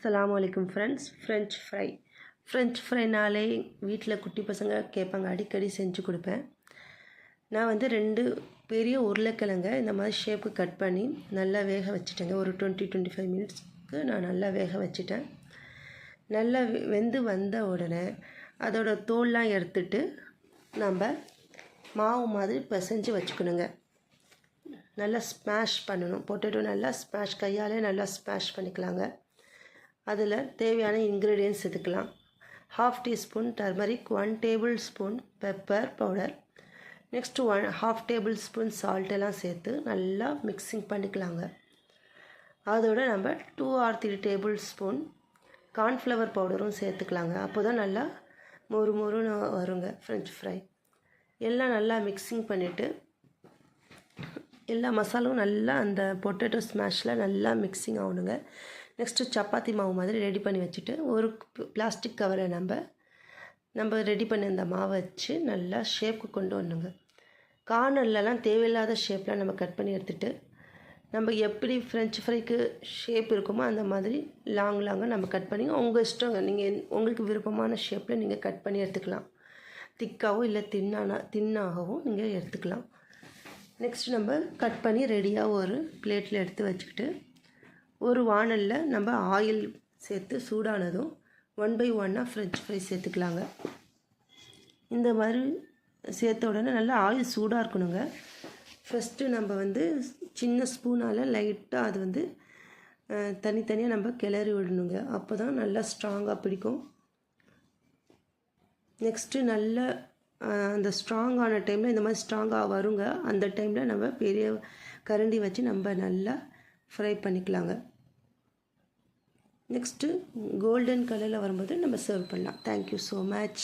அஸ்ஸலாமுஅலைக்கும் friends. French ஃப்ரைனாலே வீட்டில் குட்டி பசங்க கேட்பாங்க, அடிக்கடி செஞ்சு கொடுப்பேன். நான் வந்து 2 பெரிய உருளைக்கிழங்க இந்த மாதிரி ஷேப்புக்கு கட் பண்ணி நல்லா வேக வச்சுட்டேங்க. ஒரு 20-25 மினிட்ஸ்க்கு நான் நல்லா வேக வச்சுட்டேன். நல்லா வெந்து வந்த உடனே அதோட தோல்லாம் எடுத்துட்டு நம்ம மாவு மாதிரி பிசைஞ்சு வச்சுக்கணுங்க. நல்லா ஸ்மாஷ் பண்ணணும். பொட்டேட்டோ நல்லா கையாலே நல்லா ஸ்மாஷ் பண்ணிக்கலாங்க. அதில் தேவையான இன்க்ரீடியன்ட்ஸ் எடுத்துக்கலாம். 1/2 teaspoon turmeric, 1 table spoon pepper powder, next 1/2 table spoon salt எல்லாம் சேர்த்து நல்லா மிக்சிங் பண்ணிக்கலாங்க. அதோட நம்ம 2 or 3 டேபிள் ஸ்பூன் கார்ன்ஃப்ளவர் பவுடரும் சேர்த்துக்கலாங்க. அப்போ தான் நல்லா மொறுன்னு வருங்க ஃப்ரெஞ்ச் ஃப்ரை. எல்லாம் நல்லா மிக்சிங் பண்ணிவிட்டு எல்லா மசாலாவும் நல்லா அந்த பொட்டேட்டோ ஸ்மாஷில் நல்லா மிக்சிங் ஆகணுங்க. நெக்ஸ்ட்டு சப்பாத்தி மாவு மாதிரி ரெடி பண்ணி வச்சுட்டு ஒரு பிளாஸ்டிக் கவரை நம்ம ரெடி பண்ணி அந்த மாவை வச்சு நல்லா ஷேப்புக்கு கொண்டு வரணுங்க. கார்னர்லலாம் தேவையில்லாத ஷேப்பில் நம்ம கட் பண்ணி எடுத்துகிட்டு நம்ம எப்படி ஃப்ரெஞ்ச் ஃப்ரைக்கு ஷேப் இருக்குமோ அந்த மாதிரி லாங்காக நம்ம கட் பண்ணி உங்கள் இஷ்டங்க. நீங்கள் உங்களுக்கு விருப்பமான ஷேப்பில் நீங்கள் கட் பண்ணி எடுத்துக்கலாம். திக்காகவும் இல்லை தின்னாகவும் நீங்கள் எடுத்துக்கலாம். நெக்ஸ்ட்டு நம்ம கட் பண்ணி ரெடியாக ஒரு பிளேட்டில் எடுத்து வச்சுக்கிட்டு ஒரு வானலில் நம்ம ஆயில் சேர்த்து சூடானதும் 1 by 1 ஃப்ரெஞ்ச் ஃப்ரை சேர்த்துக்கலாங்க. இந்த மாதிரி சேர்த்த உடனே நல்லா ஆயில் சூடாக இருக்கணுங்க. ஃபஸ்ட்டு நம்ம வந்து சின்ன ஸ்பூனால் லைட்டாக அது வந்து தனித்தனியாக நம்ம கிளறி விடணுங்க. அப்போ தான் நல்லா ஸ்ட்ராங்காக பிடிக்கும். நெக்ஸ்ட்டு நல்லா அந்த ஸ்ட்ராங்கான டைமில் இந்த மாதிரி ஸ்ட்ராங்காக வருங்க. அந்த டைமில் நம்ம பெரிய கரண்டி வச்சு நம்ம நல்லா ஃப்ரை பண்ணிக்கலாங்க. நெக்ஸ்ட்டு கோல்டன் கலரில் வரும்போது நம்ம சர்வ் பண்ணலாம். Thank you so much.